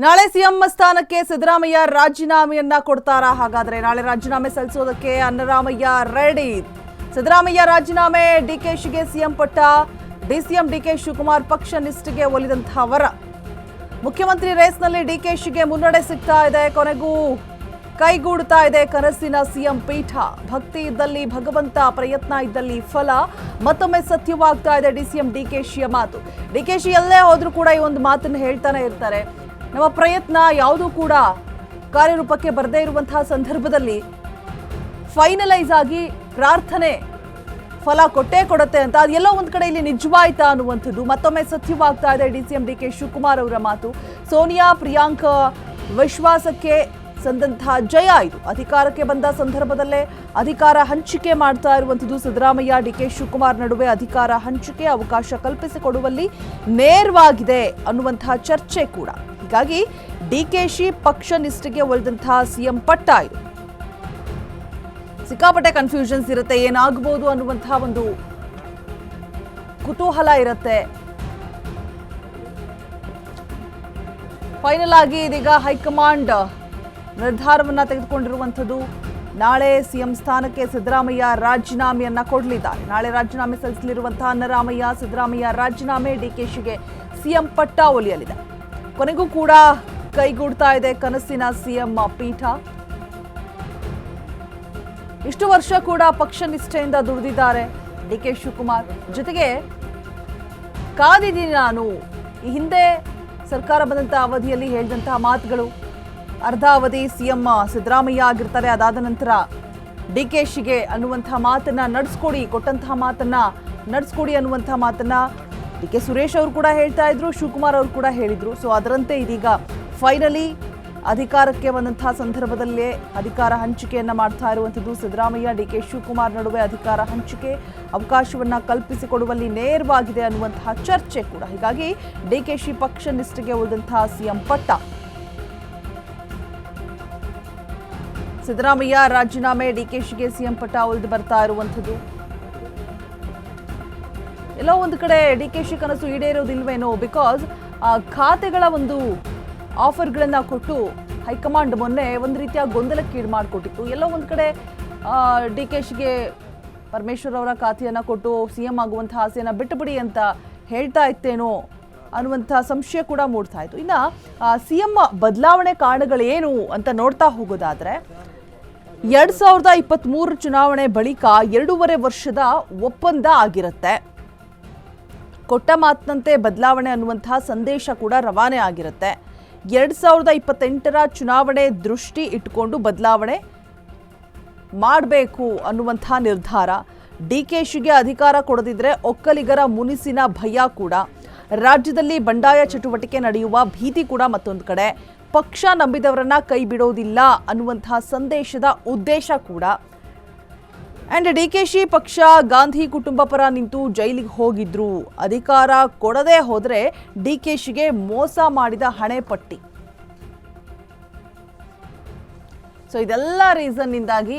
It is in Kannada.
ನಾಳೆ ಸಿಎಂ ಸ್ಥಾನಕ್ಕೆ ಸಿದ್ದರಾಮಯ್ಯ ರಾಜೀನಾಮೆಯನ್ನ ಕೊಡ್ತಾರಾ? ಹಾಗಾದ್ರೆ ನಾಳೆ ರಾಜೀನಾಮೆ ಸಲ್ಲಿಸೋದಕ್ಕೆ ಅನ್ನರಾಮಯ್ಯ ರೆಡಿ. ಸಿದ್ದರಾಮಯ್ಯ ರಾಜೀನಾಮೆ, ಡಿಕೆಶಿಗೆ ಸಿಎಂ ಪಟ್ಟ. ಡಿಸಿಎಂ ಡಿಕೆ ಶಿವಕುಮಾರ್ ಪಕ್ಷ ನಿಷ್ಠೆಗೆ ಒಲಿದಂತಹ ವರ. ಮುಖ್ಯಮಂತ್ರಿ ರೇಸ್ನಲ್ಲಿ ಡಿಕೆಶಿಗೆ ಮುನ್ನಡೆ ಸಿಗ್ತಾ ಇದೆ. ಕೊನೆಗೂ ಕೈಗೂಡ್ತಾ ಇದೆ ಕನಸಿನ ಸಿಎಂ ಪೀಠ. ಭಕ್ತಿ ಇದ್ದಲ್ಲಿ ಭಗವಂತ, ಪ್ರಯತ್ನ ಇದ್ದಲ್ಲಿ ಫಲ. ಮತ್ತೊಮ್ಮೆ ಸತ್ಯವಾಗ್ತಾ ಇದೆ ಡಿಸಿಎಂ ಡಿಕೆಶಿಯ ಮಾತು. ಡಿಕೆಶಿ ಎಲ್ಲೇ ಹೋದ್ರೂ ಕೂಡ ಈ ಒಂದು ಮಾತನ್ನು ಹೇಳ್ತಾನೆ ಇರ್ತಾರೆ. ನಮ್ಮ ಪ್ರಯತ್ನ ಯಾವುದೂ ಕೂಡ ಕಾರ್ಯರೂಪಕ್ಕೆ ಬರದೇ ಇರುವಂತಹ ಸಂದರ್ಭದಲ್ಲಿ ಫೈನಲೈಸ್ ಆಗಿ ಪ್ರಾರ್ಥನೆ ಫಲ ಕೊಟ್ಟೇ ಕೊಡುತ್ತೆ ಅಂತ ಅದೆಲ್ಲೋ ಒಂದು ಕಡೆ ಇಲ್ಲಿ ನಿಜವಾಯ್ತಾ ಅನ್ನುವಂಥದ್ದು ಮತ್ತೊಮ್ಮೆ ಸತ್ಯವಾಗ್ತಾ ಇದೆ ಡಿಸಿಎಂ ಡಿಕೆ ಶಿವಕುಮಾರ್ ಅವರ ಮಾತು. ಸೋನಿಯಾ ಪ್ರಿಯಾಂಕ ವಿಶ್ವಾಸಕ್ಕೆ ಸಂದಂತಹ ಜಯ ಇದು. ಅಧಿಕಾರಕ್ಕೆ ಬಂದ ಸಂದರ್ಭದಲ್ಲೇ ಅಧಿಕಾರ ಹಂಚಿಕೆ ಮಾಡ್ತಾ ಇರುವಂಥದ್ದು ಸಿದ್ದರಾಮಯ್ಯ ಡಿಕೆ ಶಿವಕುಮಾರ್ ನಡುವೆ ಅಧಿಕಾರ ಹಂಚಿಕೆ ಅವಕಾಶ ಕಲ್ಪಿಸಿಕೊಡುವಲ್ಲಿ ನೇರವಾಗಿದೆ ಅನ್ನುವಂತಹ ಚರ್ಚೆ ಕೂಡ. ಹೀಗಾಗಿ ಡಿಕೆಶಿ ಪಕ್ಷ ನಿಷ್ಠೆಗೆ ಒಲಿದಂತಹ ಸಿಎಂ ಪಟ್ಟ ಇದು. ಸಿಕ್ಕಾಪಟ್ಟೆ ಕನ್ಫ್ಯೂಷನ್ಸ್ ಇರುತ್ತೆ, ಏನಾಗಬಹುದು ಅನ್ನುವಂತಹ ಒಂದು ಕುತೂಹಲ ಇರುತ್ತೆ. ಫೈನಲ್ ಆಗಿ ಇದೀಗ ಹೈಕಮಾಂಡ್ ನಿರ್ಧಾರವನ್ನ ತೆಗೆದುಕೊಂಡಿರುವಂಥದ್ದು. ನಾಳೆ ಸಿಎಂ ಸ್ಥಾನಕ್ಕೆ ಸಿದ್ದರಾಮಯ್ಯ ರಾಜೀನಾಮೆಯನ್ನ ಕೊಡಲಿದ್ದಾರೆ. ನಾಳೆ ರಾಜೀನಾಮೆ ಸಲ್ಲಿಸಲಿರುವಂತಹ ಅನ್ನರಾಮಯ್ಯ, ಸಿದ್ದರಾಮಯ್ಯ ರಾಜೀನಾಮೆ, ಡಿಕೆಶಿಗೆ ಸಿಎಂ ಪಟ್ಟ ಒಲಿಯಲಿದೆ. ಕೊನೆಗೂ ಕೂಡ ಕೈಗೂಡ್ತಾ ಇದೆ ಕನಸಿನ ಸಿಎಂ ಪೀಠ. ಇಷ್ಟು ವರ್ಷ ಕೂಡ ಪಕ್ಷ ನಿಷ್ಠೆಯಿಂದ ದುಡಿದಿದ್ದಾರೆ ಡಿಕೆ ಶಿವಕುಮಾರ್. ಜೊತೆಗೆ ಕಾದಿದ್ದೀನಿ ನಾನು. ಈ ಹಿಂದೆ ಸರ್ಕಾರ ಬಂದಂತಹ ಅವಧಿಯಲ್ಲಿ ಹೇಳಿದಂತಹ ಮಾತುಗಳು, ಅರ್ಧ ಅವಧಿ ಸಿಎಂ ಸಿದ್ದರಾಮಯ್ಯ ಆಗಿರ್ತಾರೆ, ಅದಾದ ನಂತರ ಡಿಕೆಶಿಗೆ ಅನ್ನುವಂತಹ ಮಾತನ್ನ ನಡೆಸ್ಕೊಡಿ, ಕೊಟ್ಟಂತಹ ಮಾತನ್ನ ನಡೆಸ್ಕೊಡಿ ಅನ್ನುವಂತಹ ಮಾತನ್ನ ಡಿಕೆ ಸುರೇಶ್ ಅವರು ಕೂಡ ಹೇಳ್ತಾ ಇದ್ರು, ಶಿವಕುಮಾರ್ ಅವರು ಕೂಡ ಹೇಳಿದ್ರು. ಸೊ ಅದರಂತೆ ಇದೀಗ ಫೈನಲಿ ಅಧಿಕಾರಕ್ಕೆ ಬಂದಂತಹ ಸಂದರ್ಭದಲ್ಲೇ ಅಧಿಕಾರ ಹಂಚಿಕೆಯನ್ನ ಮಾಡ್ತಾ ಇರುವಂಥದ್ದು. ಸಿದ್ದರಾಮಯ್ಯ ಡಿಕೆ ಶಿವಕುಮಾರ್ ನಡುವೆ ಅಧಿಕಾರ ಹಂಚಿಕೆ ಅವಕಾಶವನ್ನ ಕಲ್ಪಿಸಿಕೊಡುವಲ್ಲಿ ನೇರವಾಗಿದೆ ಅನ್ನುವಂತಹ ಚರ್ಚೆ ಕೂಡ. ಹೀಗಾಗಿ ಡಿಕೆಶಿ ಪಕ್ಷ ನಿಷ್ಠೆಗೆ ಉಳಿದಂತಹ ಸಿಎಂ ಪಟ್ಟ. ಸಿದ್ದರಾಮಯ್ಯ ರಾಜೀನಾಮೆ, ಡಿಕೆಶಿಗೆ ಸಿಎಂ ಪಟ್ಟ ಉಳಿದು ಬರ್ತಾ ಇರುವಂಥದ್ದು. ಎಲ್ಲೋ ಒಂದು ಕಡೆ ಡಿಕೆಶಿ ಕನಸು ಈಡೇರೋದಿಲ್ವೇನೋ. ಬಿಕಾಸ್ ಖಾತೆಗಳ ಒಂದು ಆಫರ್ಗಳನ್ನ ಕೊಟ್ಟು ಹೈಕಮಾಂಡ್ ಮೊನ್ನೆ ಒಂದು ರೀತಿಯ ಗೊಂದಲಕ್ಕೆ ಈಡು ಮಾಡಿಕೊಟ್ಟಿತ್ತು. ಎಲ್ಲೋ ಒಂದು ಕಡೆ ಡಿಕೆಶಿಗೆ ಪರಮೇಶ್ವರ್ ಅವರ ಖಾತೆಯನ್ನು ಕೊಟ್ಟು ಸಿಎಂ ಆಗುವಂತಹ ಆಸೆಯನ್ನು ಬಿಟ್ಟುಬಿಡಿ ಅಂತ ಹೇಳ್ತಾ ಇತ್ತೇನೋ ಅನ್ನುವಂಥ ಸಂಶಯ ಕೂಡ ಮೂಡ್ತಾ ಇತ್ತು. ಇನ್ನು ಸಿಎಂ ಬದಲಾವಣೆ ಕಾರಣಗಳೇನು ಅಂತ ನೋಡ್ತಾ ಹೋಗೋದಾದ್ರೆ, 2023 ಚುನಾವಣೆ ಬಳಿಕ 2.5 ವರ್ಷದ ಒಪ್ಪಂದ ಆಗಿರುತ್ತೆ. ಕೊಟ್ಟ ಮಾತಿನಂತೆ ಬದಲಾವಣೆ ಅನ್ನುವಂತಹ ಸಂದೇಶ ಕೂಡ ರವಾನೆ ಆಗಿರುತ್ತೆ. 2028ರ ಚುನಾವಣೆ ದೃಷ್ಟಿ ಇಟ್ಕೊಂಡು ಬದಲಾವಣೆ ಮಾಡಬೇಕು ಅನ್ನುವಂತಹ ನಿರ್ಧಾರ. ಡಿಕೆಶಿಗೆ ಅಧಿಕಾರ ಕೊಡದಿದ್ರೆ ಒಕ್ಕಲಿಗರ ಮುನಿಸಿನ ಭಯ ಕೂಡ, ರಾಜ್ಯದಲ್ಲಿ ಬಂಡಾಯ ಚಟುವಟಿಕೆ ನಡೆಯುವ ಭೀತಿ ಕೂಡ ಮತ್ತೊಂದು ಕಡೆ, ಪಕ್ಷ ನಂಬಿದವರನ್ನ ಕೈ ಬಿಡೋದಿಲ್ಲ ಅನ್ನುವಂತಹ ಸಂದೇಶದ ಉದ್ದೇಶ ಕೂಡ. ಅಂಡ್ ಡಿಕೆಶಿ ಪಕ್ಷ ಗಾಂಧಿ ಕುಟುಂಬ ಪರ ನಿಂತು ಜೈಲಿಗೆ ಹೋಗಿದ್ರು. ಅಧಿಕಾರ ಕೊಡದೆ ಹೋದ್ರೆ ಡಿಕೆಶಿಗೆ ಮೋಸ ಮಾಡಿದ ಹಣೆ ಪಟ್ಟಿ. ಸೊ ಇದೆಲ್ಲ ರೀಸನ್ ಇಂದಾಗಿ